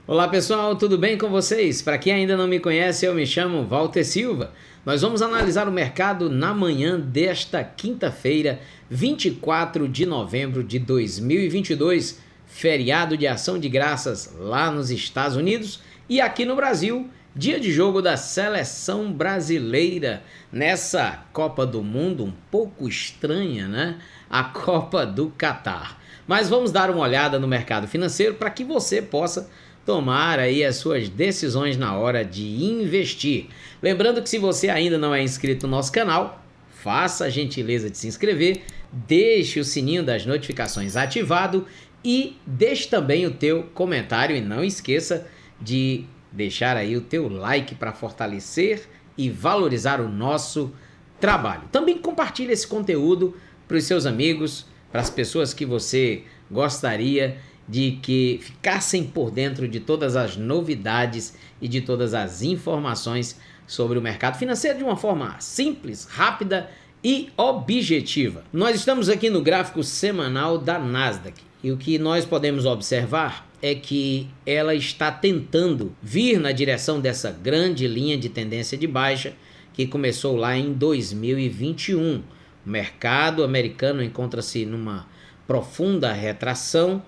Olá pessoal, tudo bem com vocês? Para quem ainda não me conhece, eu me chamo Walter Silva. Nós vamos analisar o mercado na manhã desta quinta-feira, 24 de novembro de 2022, feriado de Ação de Graças lá nos Estados Unidos e aqui no Brasil, dia de jogo da seleção brasileira nessa Copa do Mundo um pouco estranha, né? A Copa do Catar. Mas vamos dar uma olhada no mercado financeiro para que você possa tomar aí as suas decisões na hora de investir. Lembrando que se você ainda não é inscrito no nosso canal, faça a gentileza de se inscrever, deixe o sininho das notificações ativado e deixe também o teu comentário e não esqueça de deixar aí o teu like para fortalecer e valorizar o nosso trabalho. Também compartilhe esse conteúdo para os seus amigos, para as pessoas que você gostaria de que ficassem por dentro de todas as novidades e de todas as informações sobre o mercado financeiro de uma forma simples, rápida e objetiva. Nós estamos aqui no gráfico semanal da Nasdaq e o que nós podemos observar é que ela está tentando vir na direção dessa grande linha de tendência de baixa que começou lá em 2021. O mercado americano encontra-se numa profunda retração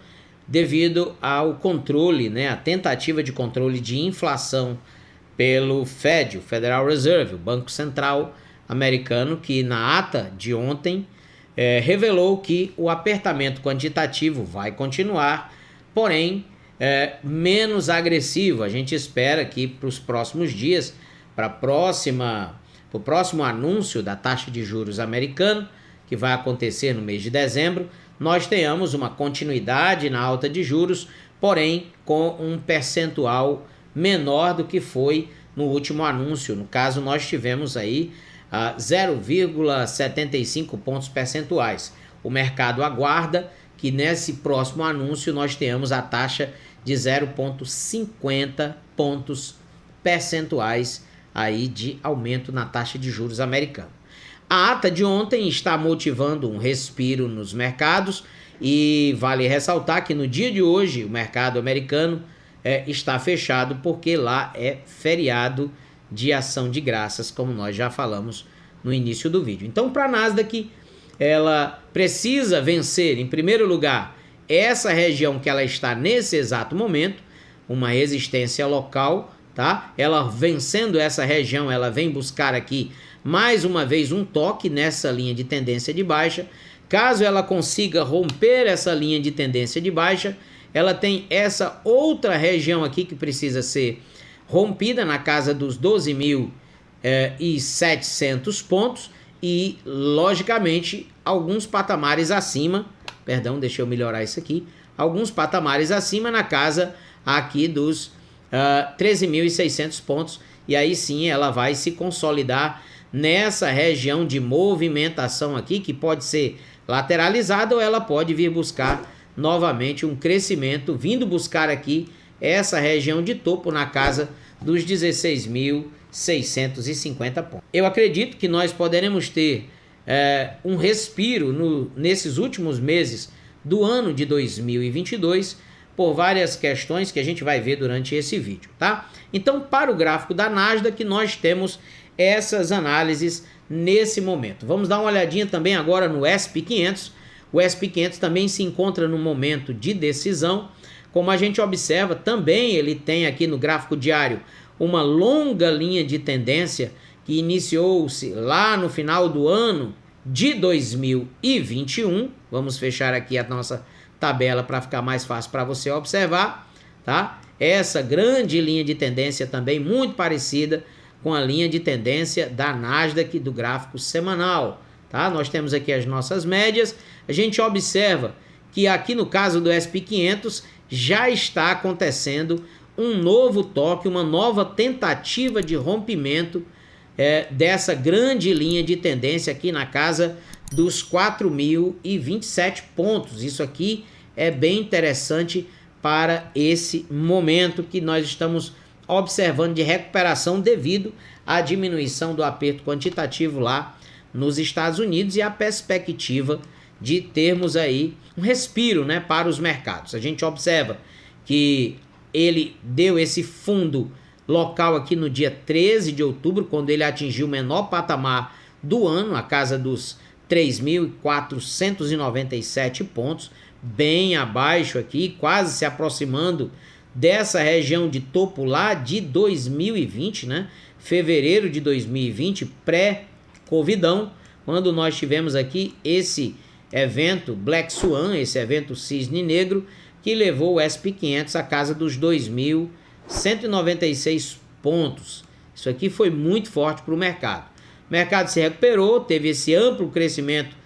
devido ao controle, né, a tentativa de controle de inflação pelo Fed, o Federal Reserve, o Banco Central americano, que na ata de ontem revelou que o apertamento quantitativo vai continuar, porém menos agressivo. A gente espera que para os próximos dias, para o próximo anúncio da taxa de juros americano, que vai acontecer no mês de dezembro, nós tenhamos uma continuidade na alta de juros, porém com um percentual menor do que foi no último anúncio. No caso, nós tivemos aí 0,75 pontos percentuais. O mercado aguarda que nesse próximo anúncio nós tenhamos a taxa de 0,50 pontos percentuais aí de aumento na taxa de juros americana. A ata de ontem está motivando um respiro nos mercados e vale ressaltar que no dia de hoje o mercado americano está fechado porque lá é feriado de Ação de Graças, como nós já falamos no início do vídeo. Então, para a Nasdaq, ela precisa vencer, em primeiro lugar, essa região que ela está nesse exato momento, uma resistência local, tá? Ela vencendo essa região, ela vem buscar aqui mais uma vez um toque nessa linha de tendência de baixa. Caso ela consiga romper essa linha de tendência de baixa, ela tem essa outra região aqui que precisa ser rompida na casa dos 12.700 pontos e, logicamente, alguns patamares acima, perdão, deixa eu melhorar isso aqui, alguns patamares acima na casa aqui dos 13.600 pontos, e aí sim ela vai se consolidar nessa região de movimentação aqui, que pode ser lateralizada ou ela pode vir buscar novamente um crescimento, vindo buscar aqui essa região de topo na casa dos 16.650 pontos. Eu acredito que nós poderemos ter um respiro nesses últimos meses do ano de 2022 por várias questões que a gente vai ver durante esse vídeo, tá? Então, para o gráfico da Nasdaq, nós temos essas análises nesse momento. Vamos dar uma olhadinha também agora no S&P 500. O S&P 500 também se encontra no momento de decisão. Como a gente observa, também ele tem aqui no gráfico diário uma longa linha de tendência que iniciou-se lá no final do ano de 2021. Vamos fechar aqui a nossa tabela para ficar mais fácil para você observar, tá? Essa grande linha de tendência também muito parecida com a linha de tendência da Nasdaq do gráfico semanal, tá? Nós temos aqui as nossas médias. A gente observa que aqui no caso do S&P 500 já está acontecendo um novo toque, uma nova tentativa de rompimento dessa grande linha de tendência aqui na casa dos 4.027 pontos. Isso aqui é bem interessante para esse momento que nós estamos observando de recuperação devido à diminuição do aperto quantitativo lá nos Estados Unidos e a perspectiva de termos aí um respiro, né, para os mercados. A gente observa que ele deu esse fundo local aqui no dia 13 de outubro, quando ele atingiu o menor patamar do ano, a casa dos 3.497 pontos, bem abaixo aqui, quase se aproximando dessa região de topo lá de 2020, né? Fevereiro de 2020, pré-covidão, quando nós tivemos aqui esse evento Black Swan, esse evento Cisne Negro, que levou o S&P 500 à casa dos 2.196 pontos. Isso aqui foi muito forte para o mercado. O mercado se recuperou, teve esse amplo crescimento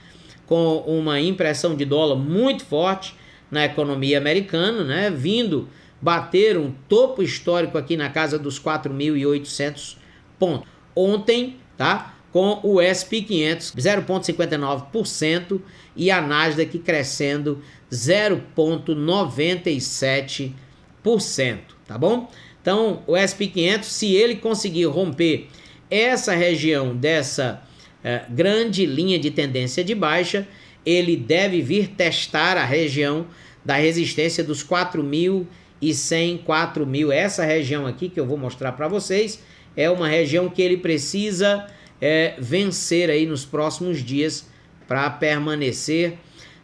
com uma impressão de dólar muito forte na economia americana, né? Vindo bater um topo histórico aqui na casa dos 4.800 pontos. Ontem, tá? Com o S&P 500 0,59% e a Nasdaq crescendo 0,97%, tá bom? Então, o S&P 500, se ele conseguir romper essa região dessa grande linha de tendência de baixa, ele deve vir testar a região da resistência dos 4.100, 4.000. Essa região aqui que eu vou mostrar para vocês é uma região que ele precisa vencer aí nos próximos dias para permanecer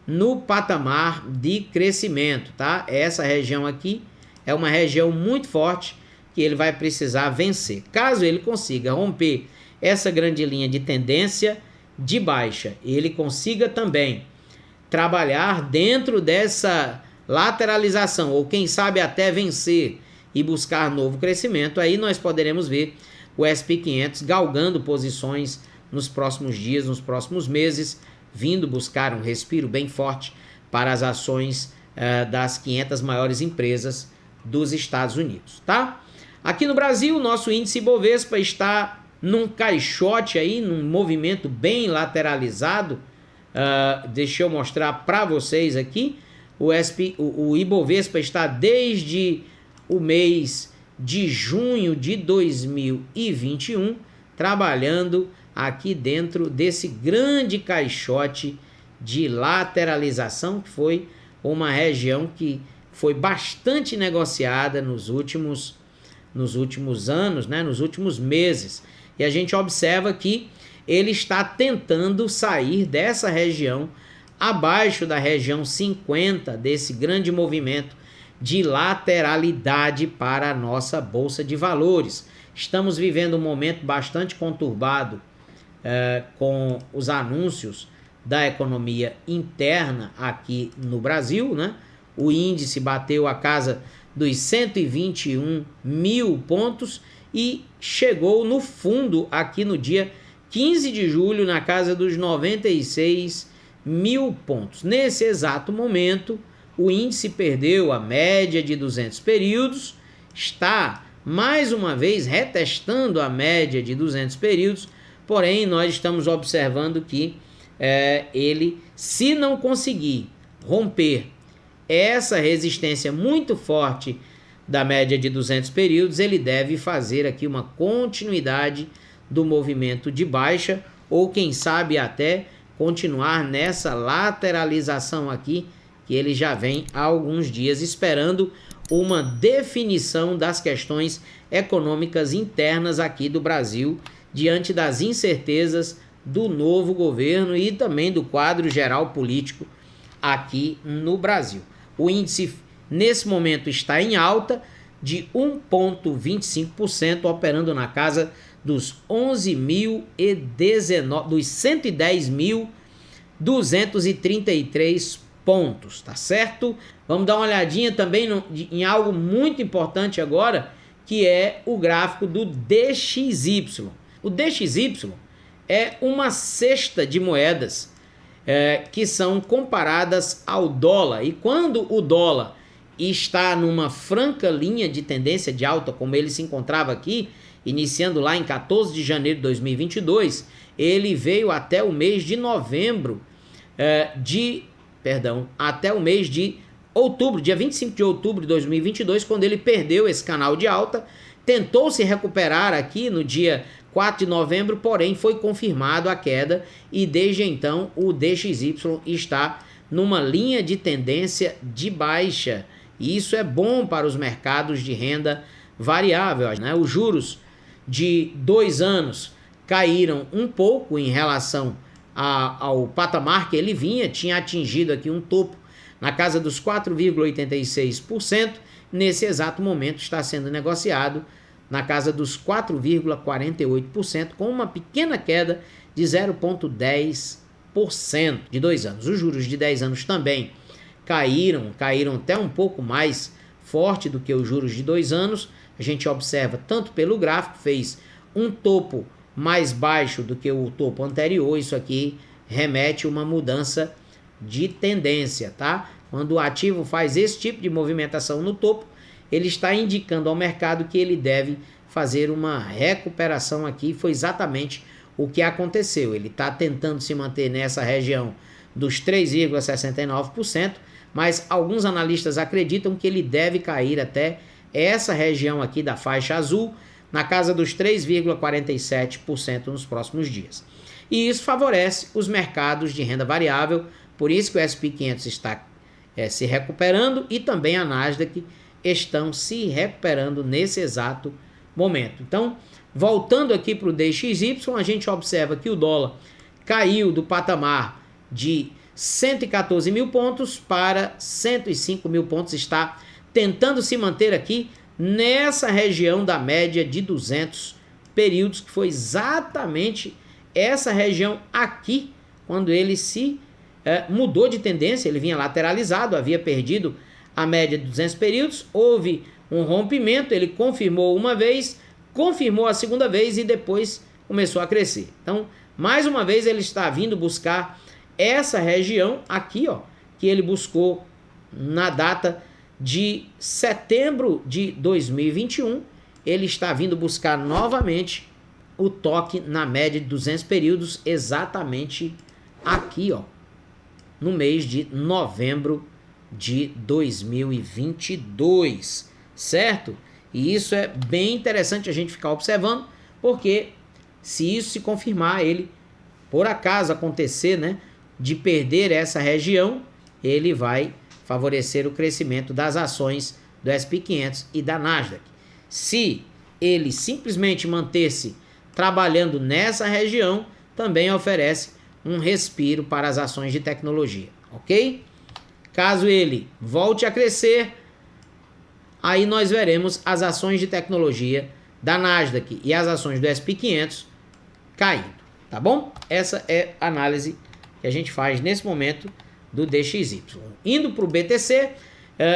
no patamar de crescimento, tá? Essa região aqui é uma região muito forte que ele vai precisar vencer. Caso ele consiga romper essa grande linha de tendência de baixa, ele consiga também trabalhar dentro dessa lateralização, ou quem sabe até vencer e buscar novo crescimento, aí nós poderemos ver o S&P 500 galgando posições nos próximos dias, nos próximos meses, vindo buscar um respiro bem forte para as ações das 500 maiores empresas dos Estados Unidos, tá? Aqui no Brasil, o nosso índice Bovespa está num caixote aí, num movimento bem lateralizado. Deixa eu mostrar para vocês aqui. O Ibovespa está desde o mês de junho de 2021 trabalhando aqui dentro desse grande caixote de lateralização, que foi uma região que foi bastante negociada nos últimos anos, né, nos últimos meses. E a gente observa que ele está tentando sair dessa região, abaixo da região 50, desse grande movimento de lateralidade para a nossa Bolsa de Valores. Estamos vivendo um momento bastante conturbado com os anúncios da economia interna aqui no Brasil, né? O índice bateu a casa dos 121 mil pontos e chegou no fundo aqui no dia 15 de julho na casa dos 96 mil pontos. Nesse exato momento, o índice perdeu a média de 200 períodos, está mais uma vez retestando a média de 200 períodos, porém nós estamos observando que ele, se não conseguir romper essa resistência muito forte da média de 200 períodos, ele deve fazer aqui uma continuidade do movimento de baixa, ou quem sabe até continuar nessa lateralização aqui, que ele já vem há alguns dias esperando uma definição das questões econômicas internas aqui do Brasil, diante das incertezas do novo governo e também do quadro geral político aqui no Brasil. O índice, nesse momento, está em alta de 1,25%, operando na casa dos 110.233 pontos, tá certo? Vamos dar uma olhadinha também em algo muito importante agora, que é o gráfico do DXY. O DXY é uma cesta de moedas que são comparadas ao dólar. E quando o dólar está numa franca linha de tendência de alta, como ele se encontrava aqui, iniciando lá em 14 de janeiro de 2022, ele veio até o mês de novembro, até o mês de outubro, dia 25 de outubro de 2022, quando ele perdeu esse canal de alta, tentou se recuperar aqui no dia 4 de novembro, porém foi confirmado a queda e desde então o DXY está numa linha de tendência de baixa E isso é bom para os mercados de renda variável, né? Os juros de 2 anos caíram um pouco em relação ao patamar que ele tinha atingido aqui um topo na casa dos 4,86%, nesse exato momento está sendo negociado na casa dos 4,48%, com uma pequena queda de 0,10% de 2 anos. Os juros de 10 anos também caíram até um pouco mais forte do que os juros de 2 anos. A gente observa tanto pelo gráfico, fez um topo mais baixo do que o topo anterior. Isso aqui remete a uma mudança de tendência, tá? Quando o ativo faz esse tipo de movimentação no topo, ele está indicando ao mercado que ele deve fazer uma recuperação aqui. Foi exatamente o que aconteceu. Ele está tentando se manter nessa região dos 3,69%, mas alguns analistas acreditam que ele deve cair até essa região aqui da faixa azul, na casa dos 3,47% nos próximos dias. E isso favorece os mercados de renda variável, por isso que o S&P 500 está se recuperando e também a Nasdaq estão se recuperando nesse exato momento. Então, voltando aqui para o DXY, a gente observa que o dólar caiu do patamar de 114 mil pontos para 105 mil pontos, está tentando se manter aqui nessa região da média de 200 períodos, que foi exatamente essa região aqui, quando ele se mudou de tendência. Ele vinha lateralizado, havia perdido a média de 200 períodos, houve um rompimento, ele confirmou uma vez, confirmou a segunda vez e depois começou a crescer. Então, mais uma vez ele está vindo buscar essa região aqui, ó, que ele buscou na data de setembro de 2021, ele está vindo buscar novamente o toque na média de 200 períodos, exatamente aqui, ó, no mês de novembro de 2022, certo? E isso é bem interessante a gente ficar observando, porque se isso se confirmar, ele, por acaso acontecer, né, de perder essa região, ele vai favorecer o crescimento das ações do S&P 500 e da Nasdaq. Se ele simplesmente manter-se trabalhando nessa região, também oferece um respiro para as ações de tecnologia, ok? Caso ele volte a crescer, aí nós veremos as ações de tecnologia da Nasdaq e as ações do S&P 500 caindo, tá bom? Essa é a análise que a gente faz nesse momento do DXY. Indo para o BTC,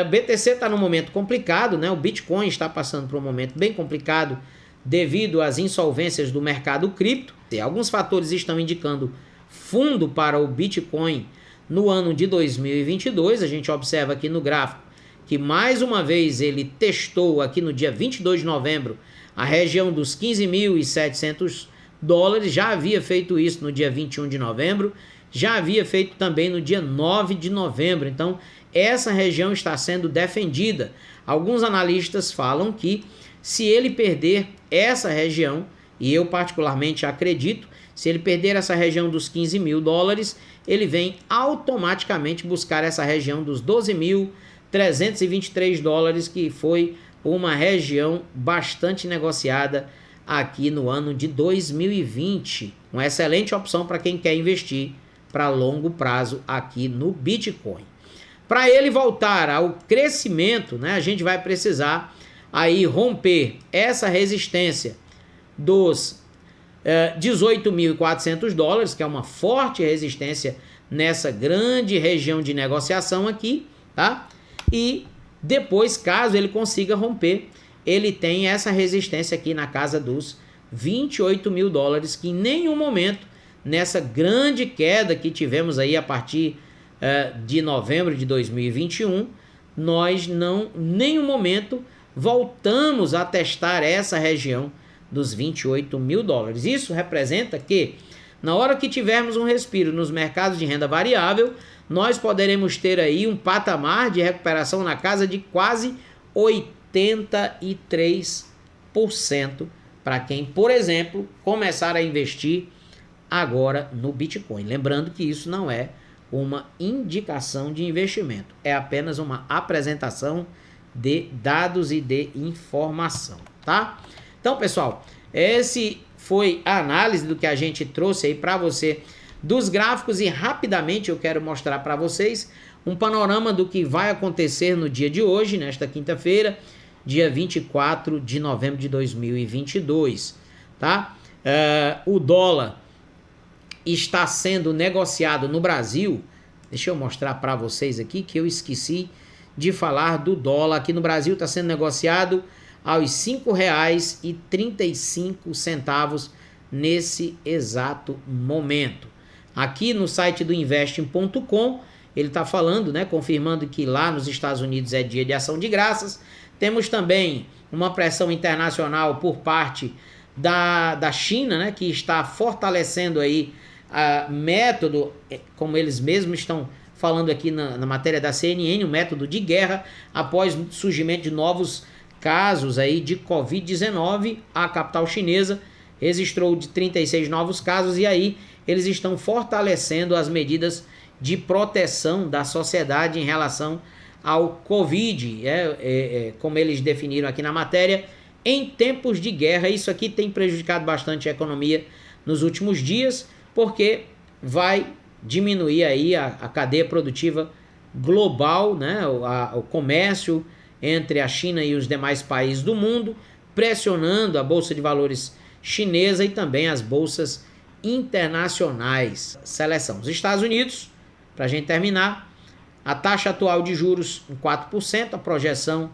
BTC está num momento complicado, né? O Bitcoin está passando por um momento bem complicado devido às insolvências do mercado cripto. Alguns fatores estão indicando fundo para o Bitcoin no ano de 2022. A gente observa aqui no gráfico que mais uma vez ele testou aqui no dia 22 de novembro a região dos 15.700 dólares. Já havia feito isso no dia 21 de novembro. Já havia feito também no dia 9 de novembro. Então, essa região está sendo defendida. Alguns analistas falam que se ele perder essa região, e eu particularmente acredito, se ele perder essa região dos 15 mil dólares, ele vem automaticamente buscar essa região dos 12.323 dólares, que foi uma região bastante negociada aqui no ano de 2020. Uma excelente opção para quem quer investir para longo prazo aqui no Bitcoin. Para ele voltar ao crescimento, né, a gente vai precisar aí romper essa resistência dos 18.400 dólares, que é uma forte resistência nessa grande região de negociação aqui, tá? E depois, caso ele consiga romper, ele tem essa resistência aqui na casa dos 28 mil dólares, que em nenhum momento, nessa grande queda que tivemos aí a partir de novembro de 2021, nós não, em nenhum momento, voltamos a testar essa região dos 28 mil dólares. Isso representa que, na hora que tivermos um respiro nos mercados de renda variável, nós poderemos ter aí um patamar de recuperação na casa de quase 83% para quem, por exemplo, começar a investir agora no Bitcoin. Lembrando que isso não é uma indicação de investimento. É apenas uma apresentação de dados e de informação, tá? Então, pessoal, esse foi a análise do que a gente trouxe aí para você dos gráficos e rapidamente eu quero mostrar para vocês um panorama do que vai acontecer no dia de hoje, nesta quinta-feira, dia 24 de novembro de 2022, tá? O dólar está sendo negociado no Brasil. Deixa eu mostrar para vocês aqui que eu esqueci de falar do dólar. Aqui no Brasil está sendo negociado aos R$ 5,35 nesse exato momento. Aqui no site do investing.com, ele está falando, né, confirmando que lá nos Estados Unidos é dia de ação de graças. Temos também uma pressão internacional por parte da China, né, que está fortalecendo aí método, como eles mesmos estão falando aqui na matéria da CNN, o método de guerra, após o surgimento de novos casos aí de Covid-19, a capital chinesa registrou de 36 novos casos e aí eles estão fortalecendo as medidas de proteção da sociedade em relação ao Covid, como eles definiram aqui na matéria, em tempos de guerra. Isso aqui tem prejudicado bastante a economia nos últimos dias, porque vai diminuir aí a cadeia produtiva global, né? O comércio entre a China e os demais países do mundo, pressionando a Bolsa de Valores chinesa e também as bolsas internacionais. Seleção. Os Estados Unidos, para a gente terminar, a taxa atual de juros em 4%, a projeção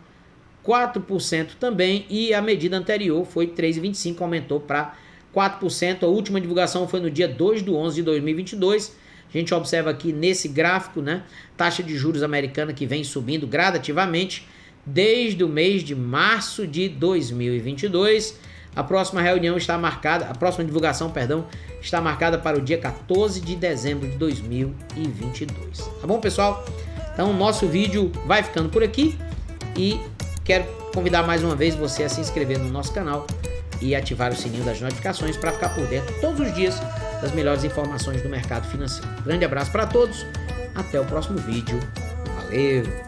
4% também, e a medida anterior foi 3,25%, aumentou para 4%. A última divulgação foi no dia 2/11/2022. A gente observa aqui nesse gráfico, né, taxa de juros americana que vem subindo gradativamente desde o mês de março de 2022. A próxima reunião está marcada, a próxima divulgação, está marcada para o dia 14 de dezembro de 2022. Tá bom, pessoal? Então, o nosso vídeo vai ficando por aqui e quero convidar mais uma vez você a se inscrever no nosso canal e ativar o sininho das notificações para ficar por dentro todos os dias das melhores informações do mercado financeiro. Grande abraço para todos, até o próximo vídeo. Valeu!